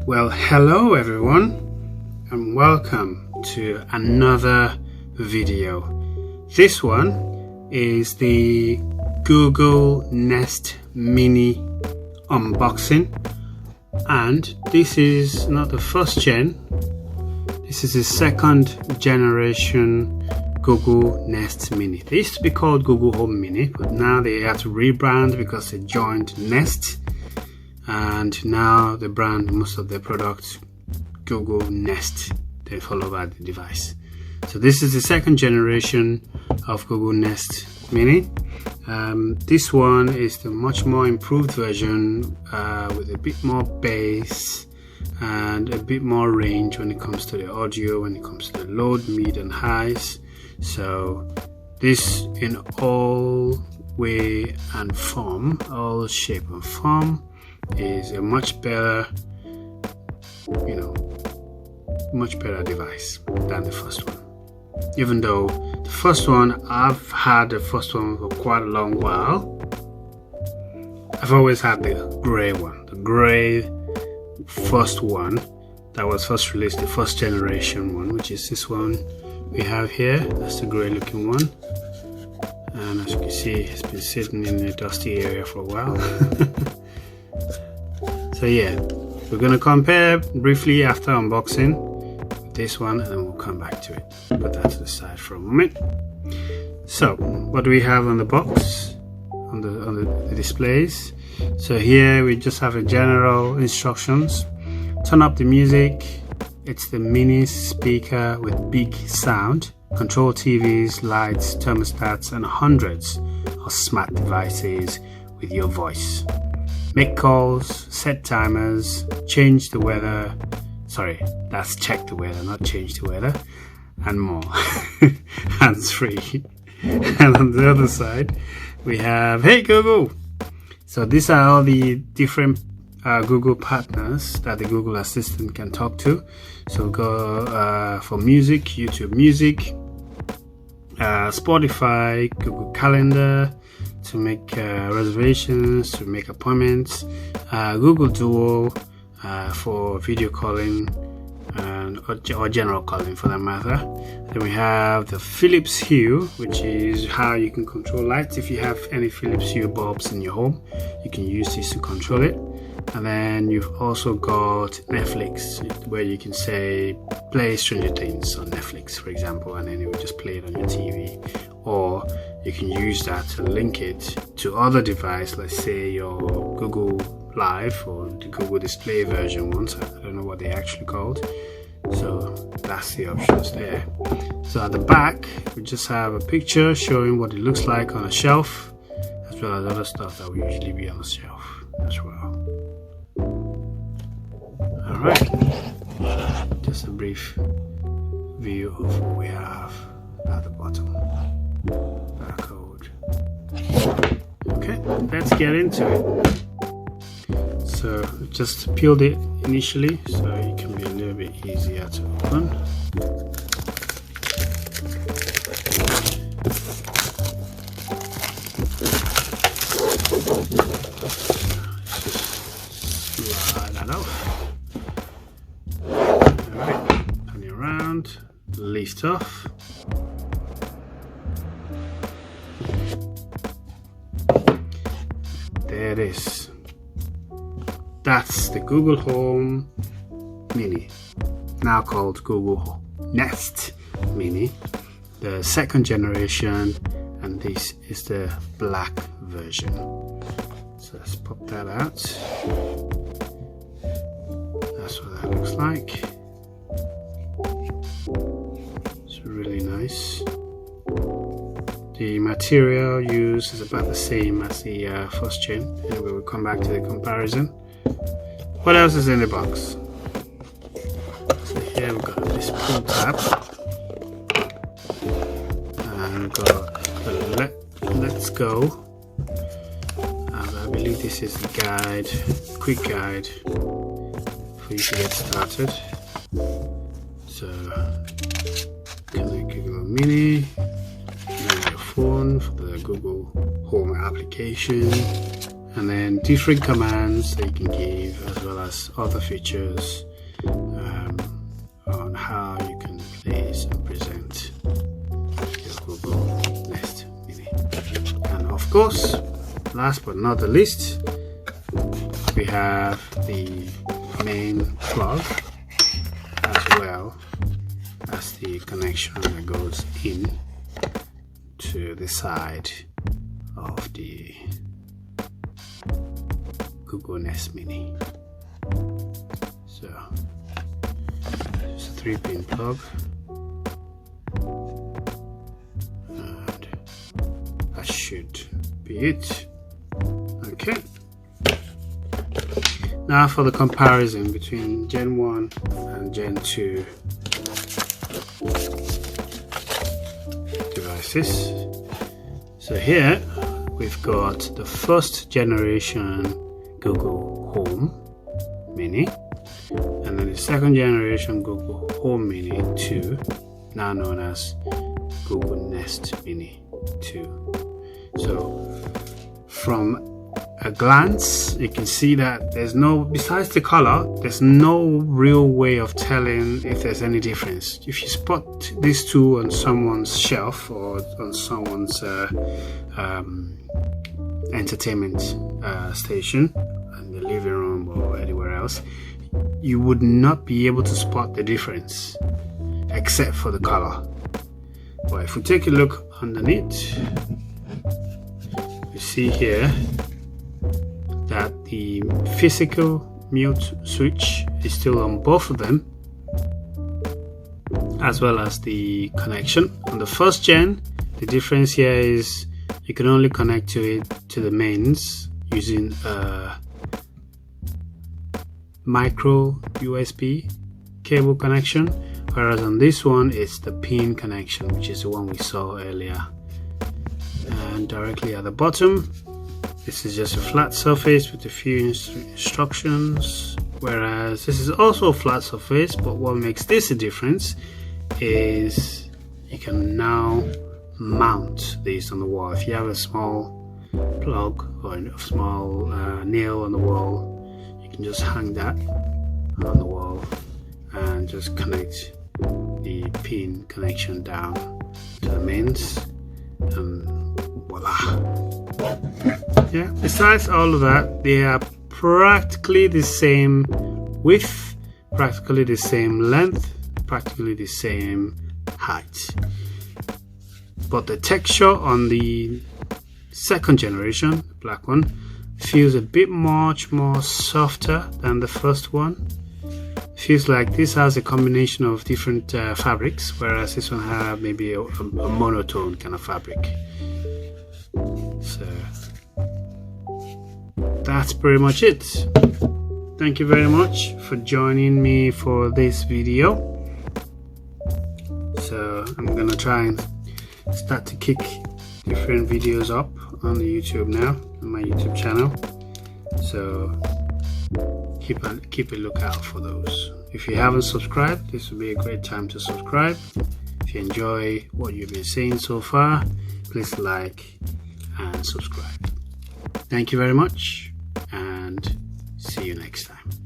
Well, hello everyone and welcome to another video. This one is the Google Nest Mini unboxing, and this is not the first gen, this is the second generation Google Nest Mini. They used to be called Google Home Mini, but now they have to rebrand because they joined Nest, and now they brand most of their products Google Nest. They follow by the device. So this is the second generation of Google Nest Mini. This one is the much more improved version with a bit more bass and a bit more range when it comes to the audio, when it comes to the low, mid and highs. So this in all way and form, all shape and form, is a much better, much better device than the first one. Even though the first one, I've had the first one for quite a long while. I've always had the gray one, the gray first one that was first released, the first generation one, which is this one we have here. That's the gray looking one, and as you can see, it's been sitting in a dusty area for a while. So yeah, we're going to compare briefly after unboxing with this one, and then we'll come back to it. Put that to the side for a moment. So what do we have on the box, on the displays? So here we just have a general instructions. Turn up the music. It's the mini speaker with big sound. Control TVs, lights, thermostats, and hundreds of smart devices with your voice. Make calls, set timers, change the weather. Sorry, that's check the weather, not change the weather, and more. Hands free. And on the other side, we have Hey Google. So these are all the different Google partners that the Google Assistant can talk to. So go for music, YouTube Music, Spotify, Google Calendar, to make reservations, to make appointments, Google Duo for video calling or general calling for that matter. Then we have the Philips Hue, which is how you can control lights. If you have any Philips Hue bulbs in your home, you can use this to control it. And then you've also got Netflix, where you can say play Stranger Things on Netflix, for example, and then it will just play it on your TV. Or you can use that to link it to other device, let's say your Google Live or the Google Display version ones. I don't know what they actually called. So that's the options there. So at the back, we just have a picture showing what it looks like on a shelf, as well as other stuff that will usually be on the shelf as well. Alright, just a brief view of what we have at the bottom. Barcode. Okay, let's get into it. So just peeled it initially so it can be a little bit easier to open. Slide that off. Alright, turn it around, lift off. There it is. That's the Google Home Mini, now called Google Nest Mini, the second generation, and this is the black version. So let's pop that out. That's what that looks like. It's really nice. The material used is about the same as the first gen. Anyway, we'll come back to the comparison. What else is in the box? So here we've got this pull tab, and we've got the Let's Go. And I believe this is the guide, quick guide for you to get started. So connect Google Mini. Phone for the Google Home application, and then different commands that you can give, as well as other features on how you can place and present your Google Nest Mini. And of course, last but not the least, we have the main plug as well as the connection that goes in to the side of the Google Nest Mini. So it's a 3-pin plug, and that should be it. Okay, now for the comparison between Gen 1 and Gen 2 devices. So here we've got the first generation Google Home Mini, and then the second generation Google Home Mini 2, now known as Google Nest Mini 2. So from a glance, you can see that there's no, besides the color, there's no real way of telling if there's any difference. If you spot these two on someone's shelf or on someone's entertainment station in the living room or anywhere else, you would not be able to spot the difference except for the color. But if we take a look underneath, you see here that the physical mute switch is still on both of them, as well as the connection. On the first gen, the difference here is you can only connect to it to the mains using a micro USB cable connection, whereas on this one it's the pin connection, which is the one we saw earlier. And directly at the bottom, this is just a flat surface with a few instructions, whereas this is also a flat surface, but what makes this a difference is you can now mount this on the wall. If you have a small plug or a small nail on the wall, you can just hang that on the wall and just connect the pin connection down to the mains, and voila. Yeah, besides all of that, they are practically the same width, practically the same length, practically the same height. But the texture on the second generation, black one, feels a bit much more softer than the first one. Feels like this has a combination of different fabrics, whereas this one has maybe a monotone kind of fabric. So that's pretty much it. Thank you very much for joining me for this video. So I'm gonna try and start to kick different videos up on the YouTube now, on my YouTube channel. So keep a lookout for those. If you haven't subscribed, this would be a great time to subscribe. If you enjoy what you've been seeing so far, please like and subscribe. Thank you very much, and see you next time.